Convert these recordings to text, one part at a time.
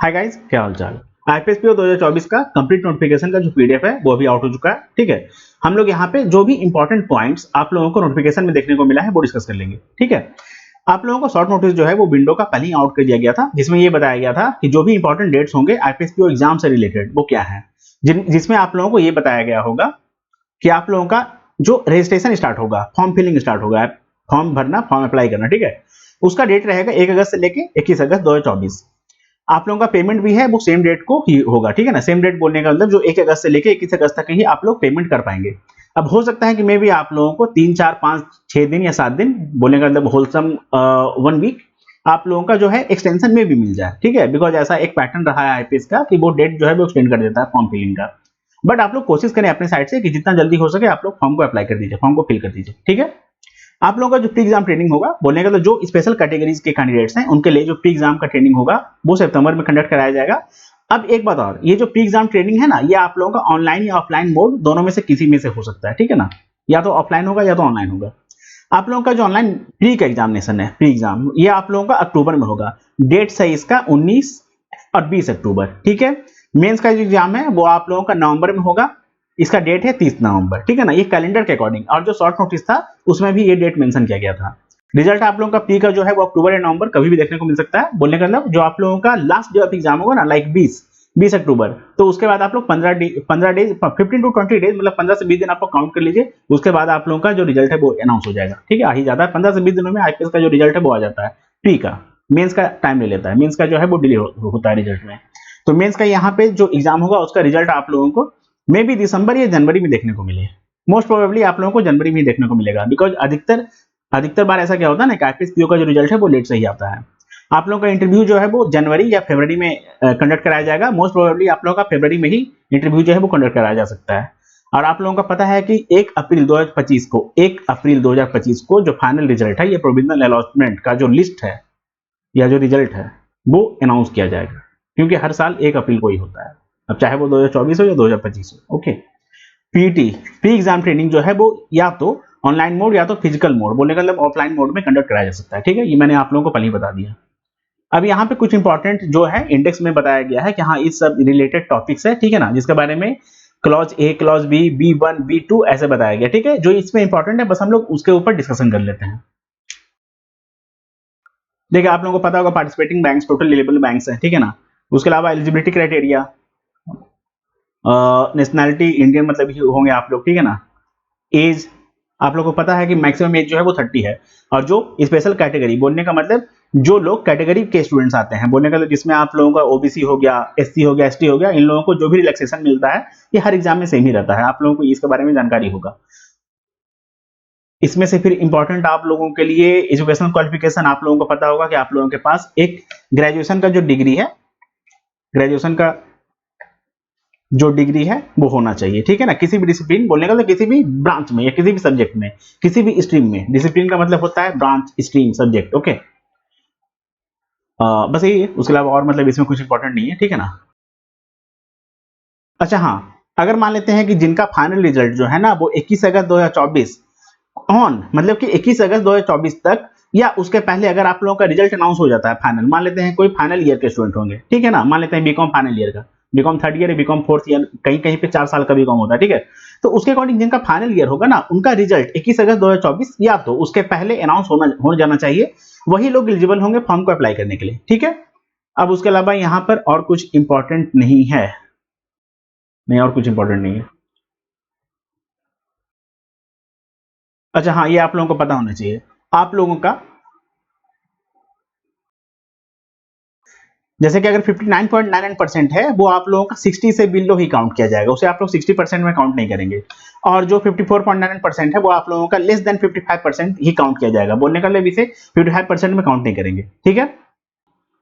Hi guys, क्या हाल चाल। आईपीएसपीओ 2024 का कंप्लीट नोटिफिकेशन का जो पीडीएफ है वो अभी आउट हो चुका है। ठीक है, हम लोग यहाँ पे जो भी इंपॉर्टेंट पॉइंट्स आप लोगों को नोटिफिकेशन में देखने को मिला है वो डिस्कस कर लेंगे। ठीक है, आप लोगों को शॉर्ट नोटिस जो है वो विंडो का कल ही आउट कर दिया गया था, जिसमें ये बताया गया था कि जो भी इंपॉर्टेंट डेट्स होंगे आईपीएसपीओ एग्जाम से रिलेटेड वो क्या है, जिसमें आप लोगों को ये बताया गया होगा कि आप लोगों का जो रजिस्ट्रेशन स्टार्ट होगा, फॉर्म फिलिंग स्टार्ट होगा, फॉर्म भरना, फॉर्म अप्लाई करना। ठीक है, उसका डेट रहेगा 1 अगस्त से लेके 21 अगस्त 2024। आप लोगों का पेमेंट भी है वो सेम डेट को ही होगा। ठीक है ना, सेम डेट बोलने का मतलब जो 1 अगस्त से लेके 21 अगस्त तक ही आप लोग पेमेंट कर पाएंगे। अब हो सकता है कि मे भी आप लोगों को 3 4 5 6 दिन या 7 दिन बोलने का मतलब होलसम 1 वीक आप लोगों का जो है एक्सटेंशन में भी मिल जाए। ठीक है, बिकॉज ऐसा एक पैटर्न रहा है आईपीएस का कि वो डेट जो है वो एक्सटेंड कर देता है फॉर्म फिलिंग का। बट आप लोग कोशिश करें अपने साइड से कि जितना जल्दी हो सके आप लोग फॉर्म को अप्लाई कर दीजिए, फॉर्म को फिल कर दीजिए। ठीक है, आप लोगों का जो प्री एग्जाम ट्रेनिंग होगा, बोलने का तो जो स्पेशल कैटेगरीज के कैंडिडेट्स हैं उनके लिए जो प्री एग्जाम का ट्रेनिंग होगा वो सितंबर में कंडक्ट कराया जाएगा। अब एक बात और, ये जो प्री एग्जाम ट्रेनिंग है ना, ये आप लोगों का ऑनलाइन या ऑफलाइन मोड दोनों में से किसी में से हो सकता है। ठीक है ना, या तो ऑफलाइन होगा या तो ऑनलाइन होगा। आप लोगों का जो ऑनलाइन प्री का एग्जामिनेशन है, प्री एग्जाम, ये आप लोगों का अक्टूबर में होगा। डेट है इसका 19 और 20 अक्टूबर। ठीक है, मेंस का जो एग्जाम है वो आप लोगों का नवंबर में होगा, इसका डेट है 30 नवंबर। ठीक है ना, ये कैलेंडर के अकॉर्डिंग, और जो शॉर्ट नोटिस था उसमें भी ये डेट मेंशन किया गया था। रिजल्ट आप लोगों का प्री का जो है वो अक्टूबर या नवंबर कभी भी देखने को मिल सकता है। बोलने का मतलब जो आप लोगों का लास्ट डे ऑफ एग्जाम होगा ना, लाइक 20 अक्टूबर, तो उसके बाद आप लोग 15 डेज 15 टू 20 डेज, मतलब 15 से 20 दिन आप लोग काउंट कर लीजिए। उसके बाद आप लोगों का जो रिजल्ट है वो अनाउंस हो जाएगा। ठीक है, आ ही जाता है 15 से 20 दिनों में आईपीएस का जो रिजल्ट है वो आ जाता है। प्री का, मेंस का टाइम ले लेता है, मेंस का जो है वो डिले होता है रिजल्ट में। तो मेंस का यहाँ पे जो एग्जाम होगा उसका रिजल्ट आप लोगों को मे बी दिसंबर या जनवरी में देखने को मिले। मोस्ट प्रोबेबली आप लोगों को जनवरी में देखने को मिलेगा, बिकॉज अधिकतर बार ऐसा क्या होता है ना कि आईपीएस पीओ का जो रिजल्ट है वो लेट से ही आता है। आप लोगों का इंटरव्यू जो है वो जनवरी या फरवरी में कंडक्ट कराया जाएगा। मोस्ट प्रोबेबली आप लोगों का फरवरी में ही इंटरव्यू जो है वो कंडक्ट कराया जा सकता है। और आप लोगों का पता है कि 1 अप्रैल 2025 को जो फाइनल रिजल्ट है, ये प्रोविजनल अलॉटमेंट का जो लिस्ट है या जो रिजल्ट है वो अनाउंस किया जाएगा, क्योंकि हर साल 1 अप्रैल को ही होता है, अब चाहे वो 2024 हो या 2025 हो। Okay, PT, pre exam training जो है वो या तो ऑनलाइन मोड या तो फिजिकल मोड, बोलने का मतलब ऑफलाइन मोड में कंडक्ट कराया जा सकता है। ठीक है, ये मैंने आप लोगों को पहले ही बता दिया। अब यहाँ पे कुछ इंपॉर्टेंट जो है इंडेक्स में बताया गया है कि हाँ इस सब रिलेटेड टॉपिक्स है। ठीक है ना, जिसके बारे में clause A, clause B, B1, B2 ऐसे बताया गया। ठीक है, जो इसमें इंपॉर्टेंट है बस हम लोग उसके ऊपर डिस्कशन कर लेते हैं। देखिए, आप लोगों को पता होगा participating banks total eligible banks हैं। ठीक है ना, उसके अलावा एलिजिबिलिटी क्राइटेरिया, नेशनैलिटी इंडियन मतलब ही होंगे आप लोग। ठीक है ना, एज, आप लोगों को पता है कि मैक्सिमम एज जो है वो 30 है। और जो स्पेशल कैटेगरी, बोलने का मतलब जो लोग कैटेगरी के स्टूडेंट्स आते हैं, बोलने का मतलब जिसमें आप लोगों का ओबीसी हो गया, एससी हो गया, एसटी हो गया, इन लोगों को जो भी रिलैक्सेशन मिलता है ये हर एग्जाम में सेम ही रहता है। आप लोगों को इसके बारे में जानकारी होगा। इसमें से फिर इंपॉर्टेंट आप लोगों के लिए एजुकेशनल क्वालिफिकेशन, आप लोगों को पता होगा कि आप लोगों के पास एक ग्रेजुएशन का जो डिग्री है, ग्रेजुएशन का जो डिग्री है वो होना चाहिए। ठीक है ना, किसी भी डिसिप्लिन, बोलने का मतलब किसी भी ब्रांच में या किसी भी सब्जेक्ट में, किसी भी स्ट्रीम में। डिसिप्लिन का मतलब होता है ब्रांच, स्ट्रीम, सब्जेक्ट। ओके, बस यही है, उसके अलावा और मतलब इसमें कुछ इंपॉर्टेंट नहीं है। ठीक है ना, अच्छा हाँ, अगर मान लेते हैं कि जिनका फाइनल रिजल्ट जो है ना वो 21 अगस्त 2024 ऑन, मतलब कि 21 अगस्त 2024 तक या उसके पहले अगर आप लोगों का रिजल्ट अनाउंस हो जाता है फाइनल, मान लेते हैं कोई फाइनल ईयर के स्टूडेंट होंगे। ठीक है ना, मान लेते हैं बीकॉम फाइनल ईयर का, BCom third year, BCom fourth year, कहीं कहीं पे 4 साल का बीकॉम होता है। ठीक है, तो उसके अकॉर्डिंग जिनका फाइनल ईयर होगा ना, उनका रिजल्ट 21 अगस्त 2024 या तो उसके पहले अनाउंस हो जाना चाहिए, वही लोग एलिजिबल होंगे फॉर्म को अप्लाई करने के लिए। ठीक है, अब उसके अलावा यहाँ पर और कुछ इंपॉर्टेंट नहीं है, नहीं और कुछ इंपॉर्टेंट नहीं है। अच्छा हाँ, ये आप लोगों को पता होना चाहिए, आप लोगों का जैसे कि अगर 59.99% है वो आप लोगों का 60 से बिलो ही काउंट किया जाएगा, उसे आप लोग 60% में काउंट नहीं करेंगे। और जो 54.99% है वो आप लोगों का लेस देन 55% ही काउंट किया जाएगा, बोलने का मतलब इसे 55% में काउंट नहीं करेंगे। ठीक है,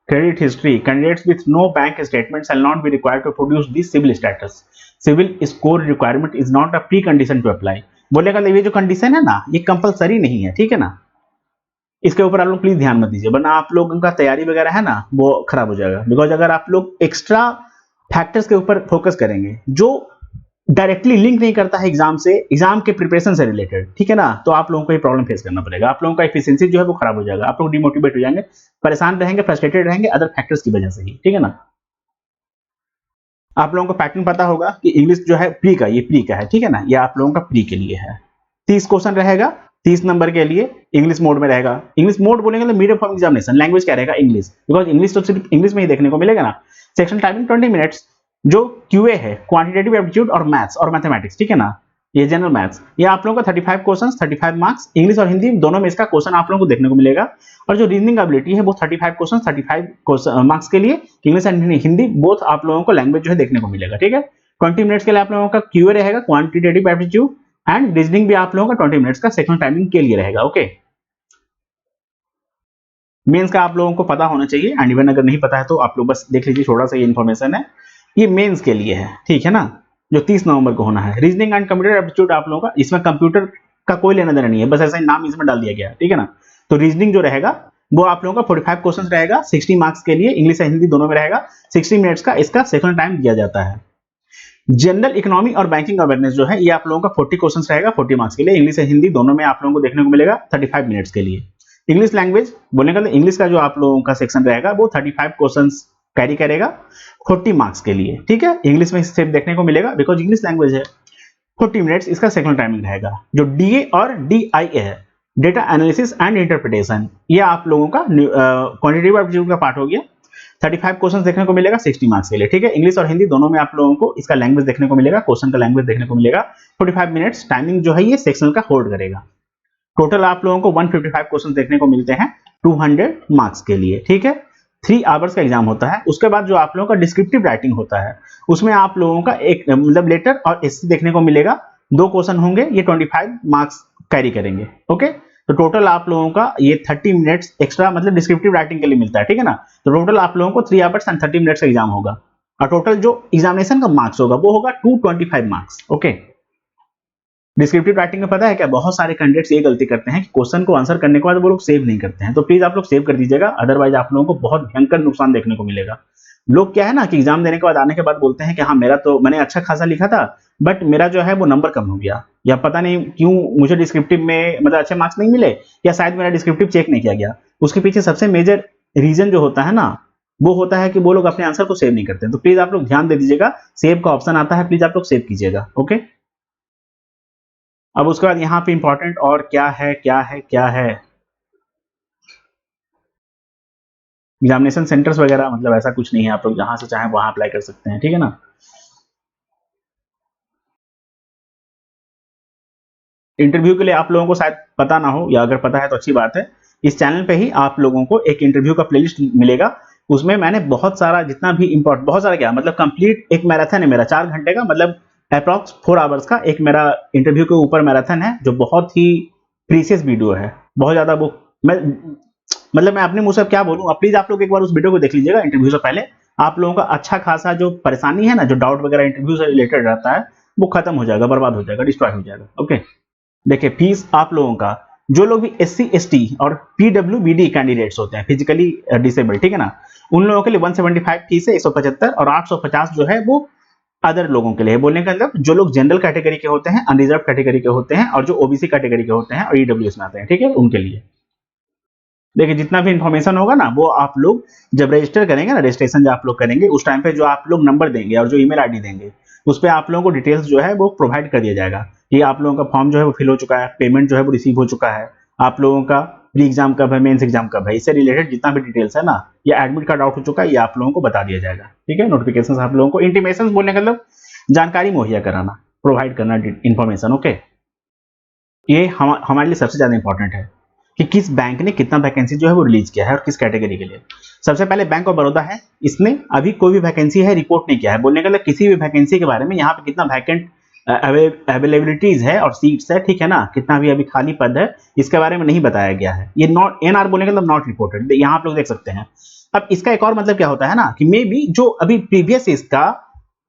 credit history, candidates with no bank statement shall not be required to produce this civil status, civil score requirement is not a precondition to apply. बोलने का मतलब ये जो कंडीशन है ना ये कंपलसरी नहीं है। ठीक है ना, इसके ऊपर आप लोग प्लीज ध्यान मत दीजिए, वरना आप लोगों का तैयारी वगैरह है ना वो खराब हो जाएगा। बिकॉज अगर आप लोग एक्स्ट्रा फैक्टर्स के ऊपर फोकस करेंगे जो डायरेक्टली लिंक नहीं करता है एग्जाम से, एग्जाम के प्रिपरेशन से रिलेटेड, ठीक है ना, तो आप लोगों को ये प्रॉब्लम फेस करना पड़ेगा। आप लोगों का एफिशिएंसी जो है वो खराब हो जाएगा, आप लोग डिमोटिवेट हो जाएंगे, परेशान रहेंगे, फ्रस्ट्रेटेड रहेंगे अदर फैक्टर्स की वजह से ही। ठीक है ना, आप लोगों को पैटर्न पता होगा कि इंग्लिश जो है प्री का, ये प्री का है, ठीक है ना, ये आप लोगों का प्री के लिए है। 30 क्वेश्चन रहेगा, 30 नंबर के लिए इंग्लिश मोड में रहेगा। इंग्लिश मोड बोलेंगे तो मीडियम फॉर्म एग्जामिनेशन, लैंग्वेज क्या रहेगा, इंग्लिश, बिकॉज इंग्लिश तो सिर्फ इंग्लिश में ही देखने को मिलेगा ना। Section timing 20 minutes. जो क्यूए है, क्वांटिटेटिव एप्टीट्यूड और मैथ्स और मैथमेटिक्स, ठीक है ना, ये जनरल मैथ्स, ये आप लोगों का 35 क्वेश्चन, 35 मार्क्स, इंग्लिश और हिंदी दोनों में इसका क्वेश्चन आप लोगों को देखने को मिलेगा। और जो रीजनिंग एबिलिटी है वो 35 क्वेश्चन, 35 मार्क्स के लिए, इंग्लिश एंड हिंदी बोथ आप लोगों को लैंग्वेज जो है देखने को मिलेगा, ठीक है। 20 मिनट्स के लिए आप लोगों का क्यूए रहेगा, क्वांटिटेटिव एप्टीट्यूड, एंड रीजनिंग भी आप लोगों का 20 मिनट्स का सेक्शन टाइमिंग के लिए रहेगा, ओके। मेंस का आप लोगों को पता होना चाहिए, एंड इवन अगर नहीं पता है तो आप लोग बस देख लीजिए, थोड़ा सा ये इन्फॉर्मेशन है, ये मेंस के लिए है, ठीक है ना, जो 30 नवंबर को होना है। रीजनिंग एंड कंप्यूटर एप्टीट्यूड आप लोगों का, इसमें कंप्यूटर का कोई लेना देना नहीं है, बस ऐसा ही नाम इसमें डाल दिया गया है, ठीक है ना। तो रीजनिंग जो रहेगा वो आप लोगों का 45 क्वेश्चन रहेगा, 60 मार्क्स के लिए, इंग्लिश और हिंदी दोनों में रहेगा, 60 मिनट्स का इसका सेकंड टाइम दिया जाता है। जनरल इकोनॉमी और बैंकिंग अवेयरनेस जो है ये आप लोगों का 40 क्वेश्चन रहेगा, 40 मार्क्स के लिए, इंग्लिश और हिंदी दोनों में आप लोगों को देखने को मिलेगा 35 मिनट्स के लिए। इंग्लिश लैंग्वेज बोलने का इंग्लिश का जो आप लोगों का सेक्शन रहेगा वो 35 क्वेश्चंस कैरी करेगा 40 मार्क्स के लिए, ठीक है। इंग्लिश में सिर्फ देखने को मिलेगा बिकॉज इंग्लिश लैंग्वेज है। 40 मिनट्स इसका सेकंड टाइमिंग रहेगा। जो डीए और डीआईए है, डेटा एनालिसिस एंड इंटरप्रिटेशन, ये आप लोगों का क्वांटिटेटिव एप्टीट्यूड का पार्ट हो गया। 35 क्वेश्चन देखने को मिलेगा 60 मार्क्स के लिए, ठीक है। इंग्लिश और हिंदी दोनों में आप लोगों को इसका लैंग्वेज देखने को मिलेगा, क्वेश्चन का लैंग्वेज देखने को मिलेगा। 45 मिनट्स टाइमिंग जो है ये सेक्शन का होल्ड करेगा। टोटल आप लोगों को 155 क्वेश्चन देखने को मिलते हैं 200 मार्क्स के लिए, ठीक है। 3 आवर्स का एग्जाम होता है। उसके बाद जो आप लोगों का डिस्क्रिप्टिव राइटिंग होता है, उसमें आप लोगों का एक मतलब लेटर और एससी देखने को मिलेगा। 2 क्वेश्चन होंगे, ये 25 मार्क्स कैरी करेंगे, ओके। तो टोटल आप लोगों का ये 30 मिनट्स एक्स्ट्रा मतलब डिस्क्रिप्टिव राइटिंग के लिए मिलता है, ठीक है ना। तो टोटल आप लोगों को 3 आवर्स एंड 30 मिनट्स का एग्जाम होगा, और टोटल जो एग्जामिनेशन का मार्क्स होगा वो होगा 225 मार्क्स, ओके। डिस्क्रिप्टिव राइटिंग में पता है क्या, बहुत सारे कैंडिडेट्स ये गलती करते हैं कि क्वेश्चन को आंसर करने के बाद वो लोग सेव नहीं करते हैं, तो प्लीज आप लोग सेव कर दीजिएगा, अदरवाइज आप लोगों को बहुत भयंकर नुकसान देखने को मिलेगा। लोग क्या है ना कि एग्जाम देने के बाद आने के बाद बोलते हैं कि हाँ मेरा तो मैंने अच्छा खासा लिखा था, बट मेरा जो है वो नंबर कम हो गया, या पता नहीं क्यों मुझे डिस्क्रिप्टिव में मतलब अच्छे मार्क्स नहीं मिले, या शायद मेरा डिस्क्रिप्टिव चेक नहीं किया गया। उसके पीछे सबसे मेजर रीजन जो होता है ना, वो होता है कि वो लोग अपने आंसर को सेव नहीं करते। तो प्लीज आप लोग ध्यान दे दीजिएगा, सेव का ऑप्शन आता है, प्लीज आप लोग सेव कीजिएगा, ओके। अब उसके बाद यहाँ पे इंपॉर्टेंट और क्या है, क्या है, क्या है, एग्जामिनेशन सेंटर्स वगैरह मतलब ऐसा कुछ नहीं है, आप लोग जहां से चाहें वहां अप्लाई कर सकते हैं, ठीक है ना। इंटरव्यू के लिए आप लोगों को शायद पता ना हो, या अगर पता है तो अच्छी बात है, इस चैनल पे ही आप लोगों को एक इंटरव्यू का प्लेलिस्ट मिलेगा। उसमें मैंने बहुत सारा जितना भी इंपॉर्टेंट, बहुत सारा क्या मतलब कंप्लीट एक मैराथन है मेरा 4 घंटे का, मतलब अप्रॉक्स 4 आवर्स का एक मेरा इंटरव्यू के ऊपर मैराथन है, जो बहुत ही प्रीसियस वीडियो है, बहुत ज्यादा वो मैं मतलब मैं अपने मुंह से क्या बोलूं। प्लीज आप लोग एक बार उस वीडियो को देख लीजिएगा इंटरव्यू से पहले, आप लोगों का अच्छा खासा जो परेशानी है ना, जो डाउट वगैरह इंटरव्यू से रिलेटेड रहता है, वो खत्म हो जाएगा, बर्बाद हो जाएगा, डिस्ट्रॉय हो जाएगा, ओके। देखिए फीस आप लोगों का, जो लोग भी एससी एसटी और पीडब्ल्यूबीडी कैंडिडेट्स होते हैं, फिजिकली डिसेबल, ठीक है ना, उन लोगों के लिए 175 फीस है, 175, और 850 जो है वो अदर लोगों के लिए। बोलने का मतलब जो लोग जनरल कैटेगरी के होते हैं, अनरिजर्व कैटेगरी के होते हैं, और जो ओबीसी कैटेगरी के होते हैं और ईडब्ल्यूएस में आते हैं, ठीक है, उनके लिए। देखिए जितना भी इन्फॉर्मेशन होगा ना, वो आप लोग जब रजिस्टर करेंगे ना, रजिस्ट्रेशन जब आप लोग करेंगे उस टाइम पे जो आप लोग नंबर देंगे और जो ईमेल आईडी देंगे, उस पर आप लोगों को डिटेल्स जो है वो प्रोवाइड कर दिया जाएगा कि आप लोगों का फॉर्म जो है वो फिल हो चुका है, पेमेंट जो है वो रिसीव हो चुका है, आप लोगों का प्री एग्जाम कब है, मेंस एग्जाम कब है, इससे रिलेटेड जितना भी डिटेल्स है ना, ये एडमिट कार्ड आउट हो चुका है, ये आप लोगों को बता दिया जाएगा, ठीक है। नोटिफिकेशन आप लोगों को, इंटीमेशन बोलने का मतलब जानकारी मुहैया कराना, प्रोवाइड करना इन्फॉर्मेशन, ओके। ये हमारे लिए सबसे ज्यादा इंपॉर्टेंट है कि किस बैंक ने कितना वैकेंसी जो है वो रिलीज किया है और किस कैटेगरी के लिए। सबसे पहले बैंक ऑफ बड़ौदा है, इसने अभी कोई भी वैकेंसी है रिपोर्ट नहीं किया है, बोलने का मतलब किसी भी वैकेंसी के बारे में, यहाँ पे कितना वैकेंट अवेलेबिलिटीज है और सीट्स है, ठीक है ना, कितना भी अभी खाली पद है, इसके बारे में नहीं बताया गया है। ये नॉट एनआर बोलने का मतलब नॉट रिपोर्टेड, यहाँ आप लोग देख सकते हैं। अब इसका एक और मतलब क्या होता है ना कि मे बी जो अभी प्रीवियस इसका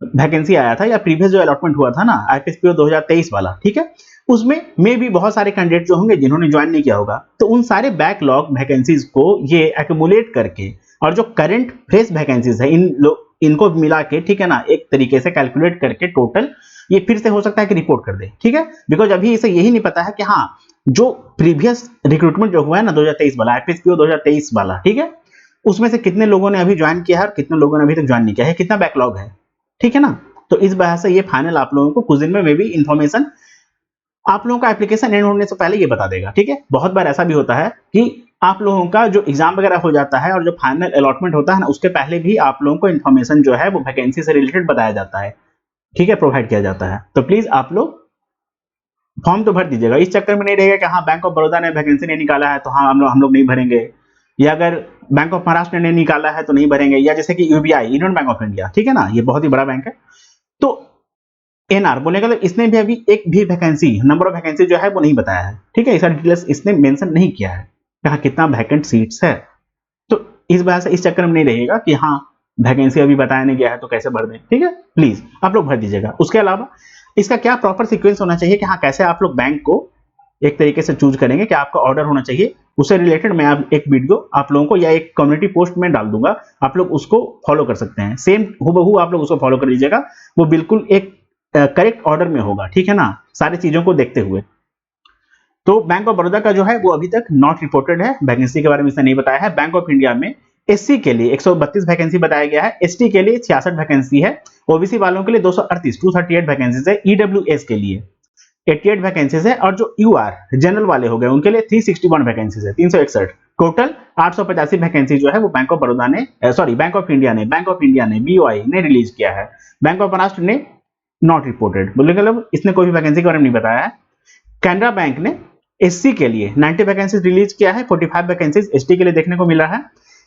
वैकेंसी आया था या प्रीवियस जो अलॉटमेंट हुआ था ना आईपीएसपीओ 2023 वाला, ठीक है, उसमें मे भी बहुत सारे कैंडिडेट जो होंगे जिन्होंने ज्वाइन नहीं किया होगा, तो उन सारे बैकलॉग वैकेंसीज को ये एक्यूमुलेट करके और जो करंट फ्रेश वैकेंसीज है इनको मिला के, ठीक है ना, एक तरीके से कैलकुलेट करके टोटल ये फिर से हो सकता है कि रिपोर्ट कर दे, ठीक है। बिकॉज अभी इसे यही नहीं पता है कि हाँ जो प्रीवियस रिक्रूटमेंट जो हुआ है ना 2023 वाला आईपीएसपीओ 2023 वाला, ठीक है, उसमें से कितने लोगों ने अभी ज्वाइन किया है और कितने लोगों ने अभी तक ज्वाइन नहीं किया है, कितना बैकलॉग है, ठीक है ना। तो इस वजह से ये फाइनल आप लोगों को कुछ दिन में मे बी इन्फॉर्मेशन आप लोगों का एप्लीकेशन एंड होने से पहले ये बता देगा, ठीक है। बहुत बार ऐसा भी होता है कि आप लोगों का जो एग्जाम वगैरह हो जाता है और जो फाइनल अलॉटमेंट होता है ना, उसके पहले भी आप लोगों को इन्फॉर्मेशन जो है वो वैकेंसी से रिलेटेड बताया जाता है, ठीक है, प्रोवाइड किया जाता है। तो प्लीज आप लोग फॉर्म तो भर दीजिएगा, इस चक्कर में नहीं रहेगा कि हाँ बैंक ऑफ बड़ौदा ने वैकेंसी नहीं निकाला है तो हाँ हम लोग नहीं भरेंगे, या अगर बैंक ऑफ महाराष्ट्र ने नहीं निकाला है तो नहीं भरेंगे, या जैसे कि UBI union bank of India, ठीक है ना, ये बहुत ही बड़ा बैंक है, तो एनआर बोलने का मतलब इसने भी अभी एक भी वैकेंसी नंबर ऑफ वैकेंसी जो है वो नहीं बताया है, ठीक है, इसका डिटेल्स इसने मेंशन नहीं किया है कहाँ कितना वैकेंट सीट्स है। तो इस वजह से इस चक्कर में नहीं रहेगा कि हाँ वैकेंसी अभी बताया नहीं गया है तो कैसे भर दें, ठीक है, प्लीज आप लोग भर दीजिएगा। उसके अलावा इसका क्या प्रॉपर सीक्वेंस होना चाहिए कि हाँ कैसे आप लोग बैंक को एक तरीके से चूज करेंगे कि आपका ऑर्डर होना चाहिए, उससे रिलेटेड मैं आप एक वीडियो आप लोगों को या एक कम्युनिटी पोस्ट में डाल दूंगा, आप लोग उसको फॉलो कर सकते हैं, सेम हूबहू आप लोग उसको फॉलो कर लीजिएगा, वो बिल्कुल एक करेक्ट ऑर्डर में होगा, ठीक है ना, सारी चीजों को देखते हुए। तो बैंक ऑफ बड़ौदा का जो है वो अभी तक नॉट रिपोर्टेड है, वैकेंसी के बारे में इसने नहीं बताया है। बैंक ऑफ इंडिया में एससी के लिए 132 वैकेंसी बताया गया है, एसटी के लिए 66 वैकेंसी है, ओबीसी वालों के लिए 238 वैकेंसीज है, ईडब्ल्यूएस के लिए 88 वैकेंसीज है, और जो यूआर जनरल वाले हो गए उनके लिए 361 वैकेंसीज है, 361 टोटल 885 वैकेंसी जो है वो बैंक ऑफ बड़ौदा ने सॉरी बैंक ऑफ इंडिया ने बीओआई ने रिलीज किया है। बैंक ऑफ महाराष्ट्र ने नॉट रिपोर्टेड, बोलने का मतलब इसने कोई भी वैकेंसी के बारे में नहीं बताया है। कैनरा बैंक ने एससी के लिए 90 वैकेंसीज रिलीज किया है, 45 वैकेंसीज एसटी के लिए देखने को मिला है,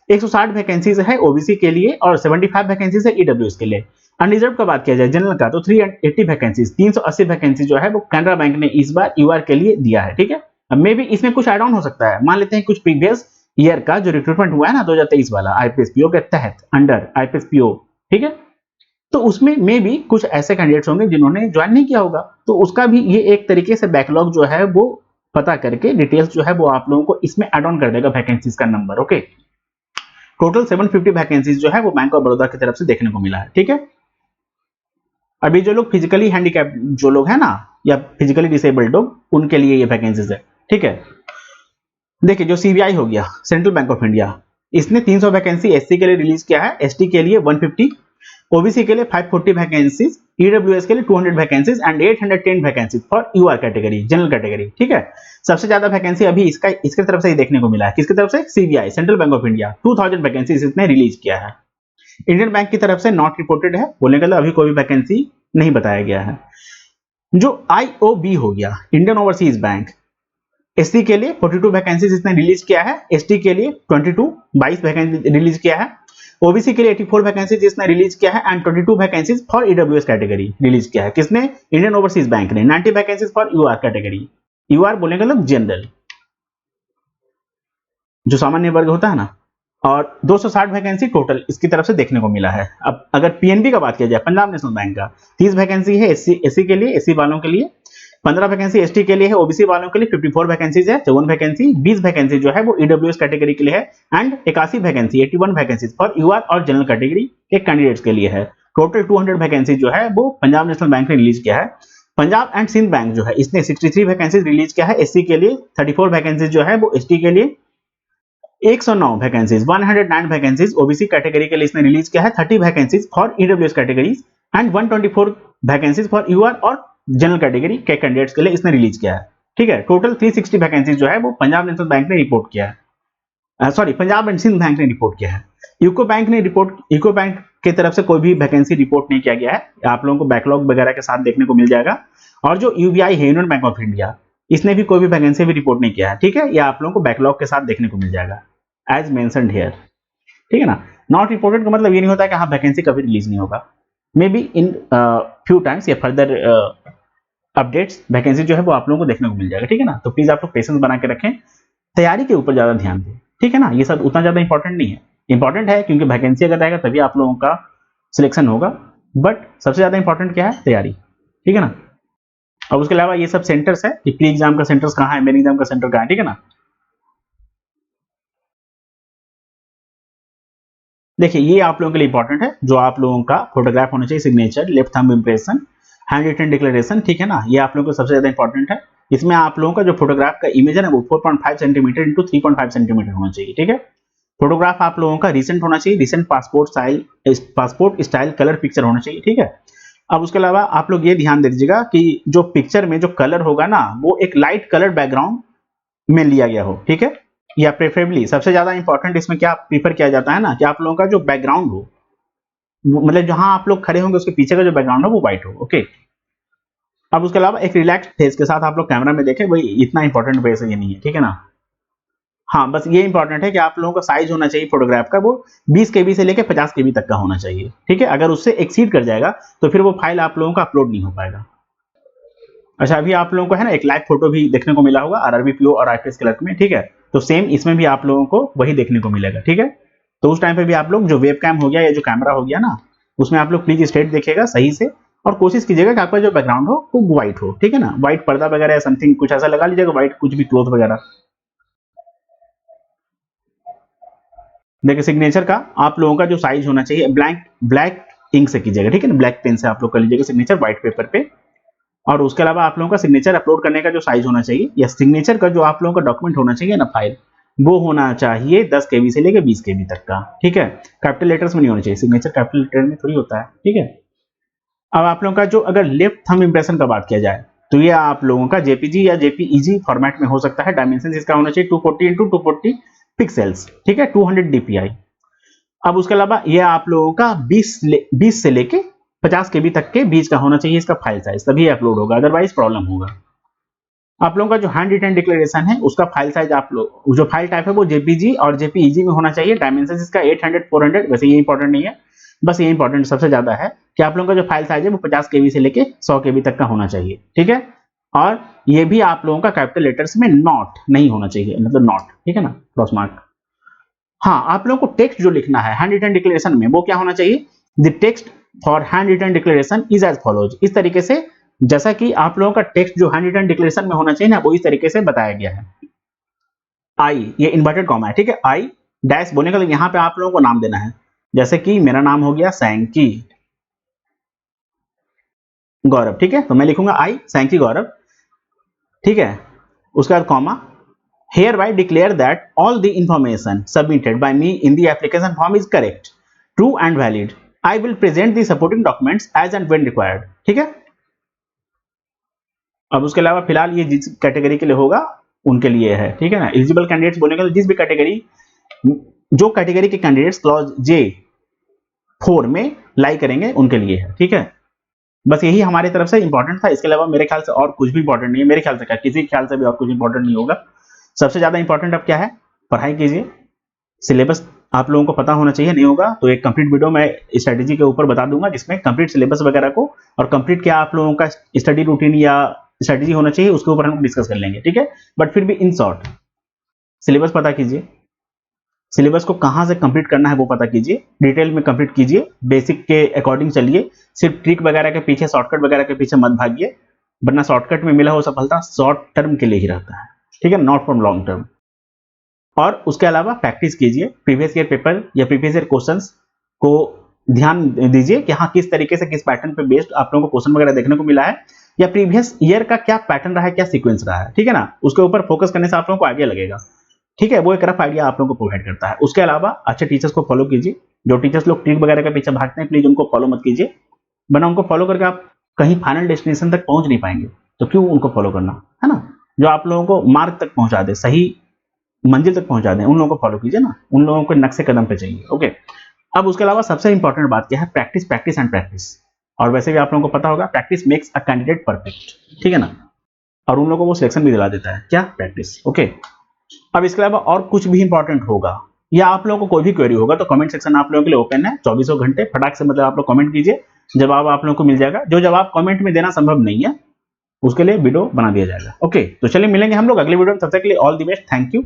160 वैकेंसीज है ओबीसी के लिए और 75 वैकेंसीज है ईडब्ल्यूएस के लिए। अनरिजर्व का बात किया जाए जनरल का तो 380 वैकेंसीज 380 वैकेंसी जो है वो कैनरा बैंक ने इस बार यूआर के लिए दिया है, ठीक है। अब मे भी इसमें कुछ एड ऑन हो सकता है, मान लेते हैं कुछ प्रीवियस ईयर का जो रिक्रूटमेंट हुआ है ना 2023 वाला आईपीएसपीओ के तहत अंडर आईपीएसपीओ, ठीक है, तो उसमें मे भी कुछ ऐसे कैंडिडेट्स होंगे जिन्होंने ज्वाइन नहीं किया होगा, तो उसका भी ये एक तरीके से बैकलॉग जो है वो पता करके डिटेल्स जो है वो आप लोगों को इसमें एड ऑन कर देगा वैकेंसीज का नंबर, ओके। टोटल 750 वैकेंसीज जो है वो बैंक ऑफ बड़ौदा की तरफ से देखने को मिला है, ठीक है। अभी जो लोग फिजिकली हैंडीकैप जो लोग हैं ना या फिजिकली डिसेबल्ड लोग उनके लिए ये वैकेंसीज है, ठीक है। देखिए जो सीबीआई हो गया सेंट्रल बैंक ऑफ इंडिया, इसने 300 वैकेंसी एससी के लिए रिलीज किया है, एसटी के लिए 150, ओबीसी के लिए 540 वैकेंसीज, ईडब्ल्यूएस के लिए 200 vacancies and 810 vacancies for UR category general category, ठीक है। सबसे ज्यादा वैकेंसी अभी इसके तरफ से ही देखने को मिला है, किसकी तरफ से, CBI central bank of India 2000 vacancies इसने रिलीज किया है। इंडियन बैंक की तरफ से नॉट रिपोर्टेड है, बोलने का अभी कोई भी वैकेंसी नहीं बताया गया है। जो आईओबी हो गया इंडियन ओवरसीज बैंक, एससी के लिए 42 वैकेंसीज इसने रिलीज किया है, एसटी के लिए 22 वैकेंसी रिलीज किया है, ओबीसी के लिए 84 वैकेंसीज इसने रिलीज किया है and 22 vacancies for EWS category release किया है, किसने, इंडियन ओवरसीज बैंक ने। 90 vacancies for UR category, UR बोलने का मतलब जनरल जो सामान्य वर्ग होता है ना, और 260 वैकेंसी टोटल इसकी तरफ से देखने को मिला है। अब अगर पीएनबी का बात किया जाए पंजाब नेशनल बैंक का 30 वैकेंसी है एससी के लिए, एससी वालों के लिए 15 वैकेंसी एसटी के लिए है, ओबीसी वालों के लिए 54 वैकेंसीज है, 54 वैकेंसी 20 वैकेंसी जो है वो ईडब्ल्यूएस कैटेगरी के लिए है and 81 vacancy 81 vacancies for UR और जनरल कैटेगरी के कैंडिडेट्स के लिए है। टोटल 200 वैकेंसी जो है वो पंजाब नेशनल बैंक ने रिलीज किया है। पंजाब एंड सिंध बैंक जो है इसने 63 वैकेंसीज रिलीज किया है एससी के लिए, 34 वैकेंसीज जो है वो एसटी के लिए, 109 वैकेंसीज 109 वैकेंसीज ओबीसी कैटेगरी के लिए इसने रिलीज किया है, 30 vacancies for EWS categories and 124 vacancies for UR और जनरल कैटेगरी के कैंडिडेट्स के लिए इसने रिलीज किया है, ठीक है। टोटल 360 वैकेंसीज जो है वो पंजाब नेशनल बैंक ने रिपोर्ट किया है, sorry Punjab and Sind Bank ने रिपोर्ट किया है। यूको बैंक की तरफ से कोई भी वैकेंसी रिपोर्ट नहीं किया गया है, आप लोगों को बैकलॉग वगैरह के साथ देखने को मिल जाएगा। और जो यूबीआई है यूनियन बैंक ऑफ इंडिया, इसने भी कोई भी वैकेंसी भी रिपोर्ट नहीं किया है, ठीक है, ये आप लोगों को बैकलॉग के साथ देखने को मिल जाएगा एज मेंशन्ड हियर, ठीक है ना। नॉट रिपोर्टेड का मतलब ये नहीं होता कि हाँ वैकेंसी कभी रिलीज नहीं होगा, may be in few times या फर्दर अपडेट्स वैकेंसी जो है वो आप लोगों को देखने को मिल जाएगा, ठीक है ना। तो प्लीज आप लोग पेशेंस बना के रखें, तैयारी के ऊपर ज्यादा ध्यान दें, ठीक है ना, ये सब उतना ज्यादा इंपॉर्टेंट नहीं है, इंपॉर्टेंट है क्योंकि वैकेंसी अगर आएगा तभी आप लोगों का सिलेक्शन होगा, बट सबसे ज्यादा इंपॉर्टेंट क्या है, तैयारी, ठीक है ना। और उसके अलावा ये सब सेंटर्स है कि प्री एग्जाम का सेंटर्स कहाँ है, मेन एग्जाम का सेंटर कहाँ है, ठीक है ना। देखिए ये आप लोगों के लिए इंपॉर्टेंट है, जो आप लोगों का फोटोग्राफ होना चाहिए, signature, left thumb impression, handwritten declaration, ठीक है ना, ये आप लोगों को सबसे ज्यादा इंपॉर्टेंट है। इसमें आप लोगों का जो फोटोग्राफ का इमेज है ना वो 4.5 सेंटीमीटर इंटू 3.5 सेंटीमीटर होना चाहिए, ठीक है। फोटोग्राफ आप लोगों का रिसेंट होना चाहिए, recent passport style colour picture होना चाहिए, ठीक है। अब उसके अलावा आप लोग ये ध्यान दे दीजिएगा कि जो पिक्चर में जो कलर होगा ना वो एक लाइट कलर बैकग्राउंड में लिया गया हो, ठीक है। या प्रेफरेबली सबसे ज्यादा इंपॉर्टेंट इसमें क्या प्रीफर किया जाता है ना कि आप लोगों का जो बैकग्राउंड हो, मतलब जहां आप लोग खड़े होंगे उसके पीछे का जो बैकग्राउंड हो वो व्हाइट हो, ओके। अब उसके अलावा एक रिलैक्स फेस के साथ आप लोग कैमरा में देखें, वही इतना इंपॉर्टेंट फेस ये नहीं है, ठीक है ना। हाँ, बस ये इंपॉर्टेंट है कि आप लोगों का साइज होना चाहिए फोटोग्राफ का वो 20 केबी से लेकर 50 केबी तक का होना चाहिए, ठीक है। अगर उससे एक्सीड कर जाएगा तो फिर वो फाइल आप लोगों का अपलोड नहीं हो पाएगा। अच्छा, अभी आप लोगों को है ना एक लाइव फोटो भी देखने को मिला होगा आरआरबी पीओ और आईपीएस क्लर्क में, ठीक है। तो सेम इसमें भी आप लोगों को वही देखने को मिलेगा, ठीक है। तो उस टाइम पे भी आप लोग जो वेब कैम हो गया या जो कैमरा हो गया ना उसमें आप लोग प्लीज स्ट्रेट देखिएगा सही से, और कोशिश कीजिएगा कि आपका जो बैकग्राउंड हो वो व्हाइट हो, ठीक है ना। व्हाइट पर्दा वगैरह या समथिंग कुछ ऐसा लगा लीजिएगा, व्हाइट कुछ भी क्लोथ वगैरह। देखिए सिग्नेचर का आप लोगों का जो साइज होना चाहिए ब्लैक इंक से कीजिएगा, ठीक है ना। ब्लैक पेन से आप लोग कर लीजिएगा सिग्नेचर व्हाइट पेपर पे। और उसके अलावा आप लोगों का सिग्नेचर अपलोड करने का जो साइज होना चाहिए या सिग्नेचर का जो आप लोगों का डॉक्यूमेंट होना चाहिए ना फाइल, वो होना चाहिए 10 केबी से लेकर 20 केबी तक का, ठीक है। कैपिटल लेटर्स में नहीं होना चाहिए, सिग्नेचर कैपिटल लेटर में थोड़ी होता है, ठीक है। अब आप लोगों का जो अगर लेफ्ट थंब इंप्रेशन का बात किया जाए तो ये आप लोगों का जेपीजी या जेपीईजी फॉर्मेट में हो सकता है। डायमेंशन इसका होना चाहिए 240 इंटू 240 पिक्सल्स, ठीक है, 200 डीपीआई। अब उसके अलावा ये आप लोगों का 20 से लेके 50 केबी तक के बीच का होना चाहिए इसका फाइल साइज, तभी अपलोड होगा, अदरवाइज प्रॉब्लम होगा। आप लोगों का जो हैंड रिटन डिक्लेरेशन है उसका फाइल साइज आप लोग जो फाइल टाइप है वो जेपीजी और जेपीईजी में होना चाहिए। डायमेंशन इसका 800 400, वैसे ये इंपॉर्टेंट नहीं है, बस ये इंपॉर्टेंट सबसे ज्यादा है कि आप लोगों का जो फाइल साइज है वो 50 केबी से लेके 100 केबी तक का होना चाहिए, ठीक है। और ये भी आप लोगों का कैपिटल लेटर्स में नॉट नहीं होना चाहिए, मतलब नॉट, ठीक है ना, क्रॉस मार्क। हाँ, आप लोगों को टेक्स्ट जो लिखना है हैंड रिटन डिक्लेरेशन में वो क्या होना चाहिए, the text for handwritten declaration is as follows, इस तरीके से, जैसा कि आप लोगों का टेक्स्ट जो हैंड रिटन डिक्लेरेशन में होना चाहिए ना वो इस तरीके से बताया गया है। आई ये इन्वर्टेड कॉमा है, ठीक है। आई डैश बोलने का तो यहाँ पे आप लोगों को नाम देना है, जैसे कि मेरा नाम हो गया सैंकी गौरव, ठीक है। तो मैं लिखूंगा आई सैंकी गौरव, ठीक है। उसके बाद comma, hereby declare that all the information submitted by me in the application form is correct, true and valid. I will present the supporting documents as and when required, ठीक है। अब उसके अलावा फिलहाल ये जिस कैटेगरी के लिए होगा उनके लिए है, ठीक है ना। एलिजिबल कैंडिडेट्स बोलने का तो जिस भी कैटेगरी, जो कैटेगरी के कैंडिडेट्स क्लॉज J4 में लाई करेंगे उनके लिए है, ठीक है। बस यही हमारी तरफ से इंपॉर्टेंट था, इसके अलावा मेरे ख्याल से और कुछ भी इंपॉर्टेंट नहीं है, मेरे ख्याल से क्या किसी ख्याल से भी और कुछ इंपॉर्टेंट नहीं होगा। सबसे ज्यादा इंपॉर्टेंट अब क्या है, पढ़ाई कीजिए, सिलेबस आप लोगों को पता होना चाहिए, नहीं होगा तो एक कंप्लीट वीडियो मैं स्ट्रेटेजी के ऊपर बता दूंगा जिसमें कंप्लीट सिलेबस वगैरह को और कंप्लीट क्या आप लोगों का स्टडी रूटीन या स्ट्रेटेजी होना चाहिए उसके ऊपर हम डिस्कस कर लेंगे, ठीक है। बट फिर भी इन शॉर्ट सिलेबस पता कीजिए, सिलेबस को कहां से कंप्लीट करना है वो पता कीजिए, डिटेल में कंप्लीट कीजिए, बेसिक के अकॉर्डिंग चलिए, सिर्फ ट्रिक वगैरह के पीछे शॉर्टकट वगैरह के पीछे मत भागिए, वरना शॉर्टकट में मिला हो सफलता शॉर्ट टर्म के लिए ही रहता है, ठीक है, नॉट फॉर लॉन्ग टर्म। और उसके अलावा प्रैक्टिस कीजिए, प्रीवियस ईयर पेपर या प्रीवियस ईयर क्वेश्चंस को ध्यान दीजिए कि हाँ किस तरीके से किस पैटर्न पे बेस्ड आप लोगों को क्वेश्चन वगैरह देखने को मिला है, या प्रीवियस ईयर का क्या पैटर्न रहा है, क्या सीक्वेंस रहा है, ठीक है ना। उसके ऊपर फोकस करने से आप लोगों को आइडिया लगेगा, ठीक है। वो एक रफ आइडिया आप लोगों को प्रोवाइड करता है। उसके अलावा अच्छे टीचर्स को फॉलो कीजिए, जो टीचर्स लोग ट्रिक वगैरह के पीछे भागते हैं प्लीज उनको फॉलो मत कीजिए, वरना उनको फॉलो करके आप कहीं फाइनल डेस्टिनेशन तक पहुंच नहीं पाएंगे, तो क्यों उनको फॉलो करना, है ना। जो आप लोगों को मार्ग तक पहुंचा दे, सही मंजिल तक पहुंचा दें, उन लोगों को फॉलो कीजिए ना, उन लोगों को नक्शे कदम पे चाहिए, ओके। अब उसके अलावा सबसे इंपॉर्टेंट बात क्या है, प्रैक्टिस प्रैक्टिस एंड प्रैक्टिस। और वैसे भी आप लोगों को पता होगा practice makes a candidate perfect, ठीक है ना। और उन लोगों को सिलेक्शन भी दिला देता है, क्या, प्रैक्टिस, ओके। अब इसके अलावा और कुछ भी इंपॉर्टेंट होगा या आप लोगों को कोई भी क्वेरी होगा तो कमेंट सेक्शन आप लोगों के लिए ओपन है 24 घंटे, फटाक से मतलब आप लोग कमेंट कीजिए, जवाब आप लोगों को मिल जाएगा। जो जवाब कमेंट में देना संभव नहीं है उसके लिए वीडियो बना दिया जाएगा, ओके। तो चलिए मिलेंगे हम लोग अगले वीडियो में, तब तक के लिए all the best, thank you.